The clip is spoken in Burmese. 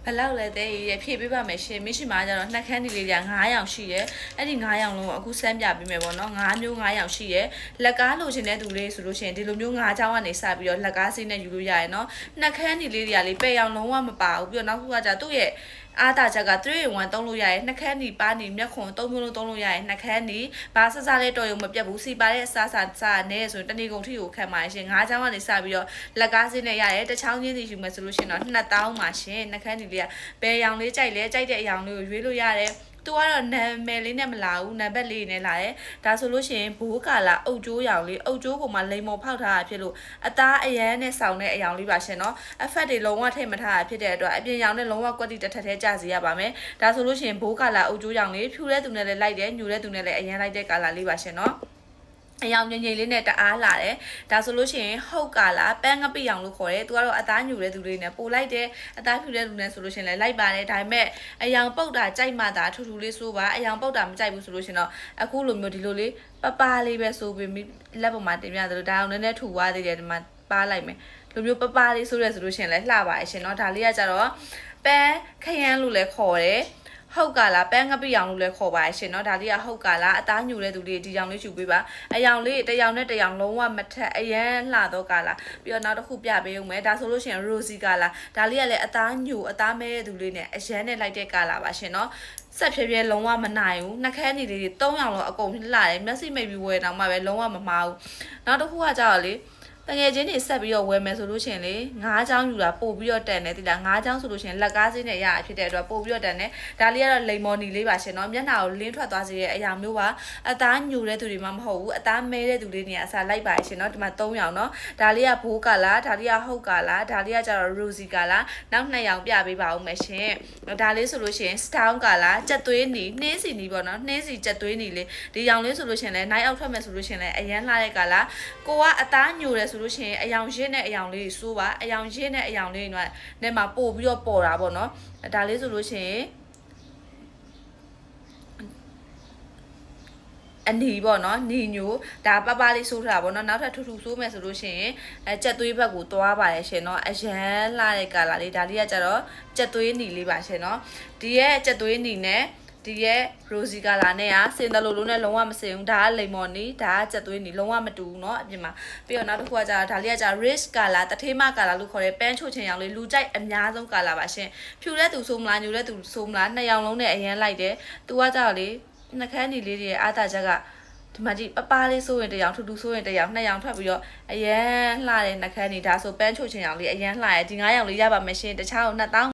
ဘယ်လောက်လဲတဲ့ရဖြည့်ပေးပါမယ်ရှင်မရှိမှကျတော့နှစ်ခန်းဒီလေးတွေက9ရောင်ရှိရဲအဲ့ဒီ9ရောင်လုံးကိုအခုစမ်းပြပေးမယ်ပေါ့နော်9မျိုး9ရောင်ရှိရဲလက်ကားလိုချင်တဲ့သူလေးဆိုလို့ရှိရင်ဒီလိုမျိုး9ချောင်းကနေစပြီးတော့လက်ကားစိနဲ့ယူလို့ရရဲနော်နှစ်ခန်းဒီလေးတွေကလေပဲ့ရောင်လုံးဝမပါဘူးပြီးတော့နောက်ခုကကျသူ့ရဲ့အားတာချက်က3-in-1သုံးလို့ရရဲနှစ်ခန်းဒီပါနေမျက်ခွန်3မျိုးလုံးသုံးလို့ရရဲနှစ်ခန်းဒီဘာဆဆလေးတော်ရုံမပြတ်ဘူးစီပါတဲ့အစားစားနဲ့ဆိုရင်တဏီကုံထိကိုခံပါရှင်9ချောင်းကနေစပြီးတော့လက်ကားစိနဲ့ရရဲတစ်ချောင်းချင်းစီယူမယ်ဆိုလို့ရှိရင်တော့2000ပါရှင်နှစ်ခန်းဒီလေးကဘယ်ရောင်လေးကြိုက်လဲကြိုက်တဲ့အရောင်လေးကိုရွေးလို့ရတယ်သူကတော့နာမည်လေးနဲ့မလာဘူးနံပါတ်လေးနဲ့လာတယ်ဒါဆိုလို့ရှိရင်ဘိုးကာလာအုတ်ကျိုးရောင်လေးအုတ်ကျိုးကိုမှလိမ်မော်ဖောက်ထားတာဖြစ်လို့အသားအရန်နဲ့ဆောင်းတဲ့အရောင်လေးပါရှင်နော်အဖက်တွေလုံးဝထိတ်မထားတာဖြစ်တဲ့အတွက်အပြင်ရောင်နဲ့လုံးဝကွက်တိတစ်ထက်ထဲကျစီရပါမယ်ဒါဆိုလို့ရှိရင်ဘိုးကာလာအုတ်ကျိုးရောင်လေးဖြူတဲ့သူနဲ့လည်းလိုက်တယ်ညူတဲ့သူနဲ့လည်းအရန်လိုက်တဲ့ကာလာလေးပါရှင်နော်အရောင်ငြိမ်ငြိမ်လေးနဲ့တအားလာတယ်ဒါဆိုလို့ရှိရင်ဟုတ်ကာလာပန်းငပိရောင်လို့ခေါ်တယ်သူကတော့အသားညူတဲ့သူလေးနဲ့ပို့လိုက်တယ်အသားဖြူတဲ့သူနဲ့ဆိုလို့ရှိရင်လည်းလိုက်ပါတယ်ဒါပေမဲ့အရောင်ပုတ်တာကြိုက်မှသာထူထူလေးဆိုးပါအရောင်ပုတ်တာမကြိုက်ဘူးဆိုလို့ရှိရင်တော့အခုလိုမျိုးဒီလိုလေးပပလေးပဲဆိုပြီးလက်ပေါ်မှာတင်ပြသလိုဒါအောင်နည်းနည်းထူသွားသေးတယ်ဒီမှာပါလိုက်မယ်လိုမျိုးပပလေးဆိုရဲဆိုလို့ရှိရင်လည်းလှပါရဲ့ရှင်เนาะဒါလေးကကြတော့ပန်းခရမ်းလို့လည်းခေါ်တယ်ဟုတ်ကာလာပန်းငပိရောင်လို့လည်းခေါ်ပါရှင်เนาะဒါလေးကဟုတ်ကာလာအသားညူတဲ့သူလေးဒီရောင်လေးယူပေးပါအရောင်လေးတစ်ရောင်နဲ့တစ်ရောင်လုံးဝမထက်အရန်လှတော့ကာလာပြီးတော့နောက်တစ်ခုပြပေးဦးမယ်ဒါဆိုလို့ရှိရင် Rosy ကာလာဒါလေးကလည်းအသားညူအသားမဲတဲ့သူလေးနဲ့အရန်နဲ့လိုက်တဲ့ကာလာပါရှင်เนาะဆက်ဖြည်းဖြည်းလုံးဝမနိုင်ဘူးနှက်ခဲနေလေးတွေ3ရောင်လုံးအကုန်လှတယ်မျက်စိမိတ်ပြီးဝယ်တော့မှပဲလုံးဝမမားဘူးနောက်တစ်ခုကကြတော့လေတကယ်ချင်းနေဆက်ပြီးတော့ဝယ်မယ်ဆိုလို့ရှိရင်လေ9ချောင်းယူတာပို့ပြီးတော့တန်တယ်တိလား9ချောင်းဆိုလို့ရှိရင်လက်ကားစင်းနဲ့ရရဖြစ်တဲ့အတွက်ပို့ပြီးတော့တန်တယ်ဒါလေးကတော့လိမ်မော်နီလေးပါရှင်เนาะမျက်နှာကိုလင်းထွက်သွားစေတဲ့အရာမျိုးပါအသားညူတဲ့သူတွေမှမဟုတ်ဘူးအသားမဲတဲ့သူတွေနေအစားလိုက်ပါရှင်เนาะဒီမှာ3ရောင်เนาะဒါလေးကဘိုးကာလာဒါလေးကဟုတ်ကာလာဒါလေးကကျတော့ Rosy ကာလာနောက်2ရောင်ပြပေးပါဦးမယ်ရှင်ဒါလေးဆိုလို့ရှိရင် Stone ကာလာကြက်သွေးနီနှင်းစီနီပေါ့เนาะနှင်းစီကြက်သွေးနီလေးဒီရောင်လေးဆိုလို့ရှိရင်လည်း night out ထွက်မယ်ဆိုလို့ရှိရင်လည်းအရန်လှတဲ့ကာလာကိုကအသားညူတယ်ဆိုလို့ရှိရင်အရောင်ရစ်နဲ့အရောင်လေးစိုးပါအရောင်ရစ်နဲ့အရောင်လေးတွေနဲ့မှာပို့ပြီးတော့ပေါ်တာပေါ့နော်ဒါလေးဆိုလို့ရှိရင်အနီပေါ့နော်နီညိုဒါပပလေးဆိုးထားတာပေါ့နော်နောက်ထပ်ထူထူဆိုးမယ်ဆိုလို့ရှိရင်ကြက်သွေးဘက်ကိုသွားပါရဲ့ရှင်နော်အရန်လှတဲ့ကာလာလေးဒါလေးကကြတော့ကြက်သွေးနီလေးပါရှင်နော်ဒီရဲ့ကြက်သွေးနီနဲ့ဒီရဲ့ Rosy ကာလာနဲ့စင်တလိုလိုနဲ့လုံးဝမစင်ဘူးဒါကလိမ်မော်နီဒါကကြက်သွေးနီလုံးဝမတူဘူးเนาะအပြင်မှာပြီးတော့နောက်တစ်ခုကကြာဒါလေးကကြာ rich ကာလာတထေးမကာလာလို့ခေါ်တဲ့ပန်းချိုချင်ရောင်လေးလူကြိုက်အများဆုံးကာလာပါရှင်ဖြူတဲ့သူဆိုးမလားညူတဲ့သူဆိုးမလား2ရောင်လုံးနဲ့အရင်လိုက်တယ်သူကကြာလေနှခမ်းညီလေးတွေရဲ့အားတာချက်ကဒီမှာကြည့်ပပလေးဆိုးရင်1ရောင်ထူထူဆိုးရင်1ရောင်2ရောင်ထွက်ပြီးတော့အရန်လှတဲ့နှခမ်းညီဒါဆိုပန်းချိုချင်ရောင်လေးအရန်လှရဲ့ဒီ9ရောင်လေးရပါမယ်ရှင်တခြားကို2000